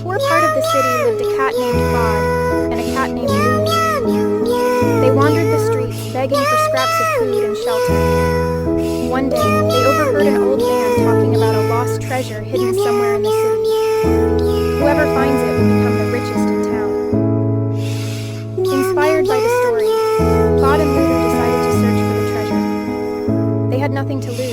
poor part of the city lived a cat named Bod and a cat named Lulu. They wandered the streets, begging for scraps of food and shelter. One day, they overheard an old man talking about a lost treasure hidden somewhere in the city. Whoever finds it will become the richest in town. Inspired by the story, Bod and Lulu decided to search for the treasure. They had nothing to lose,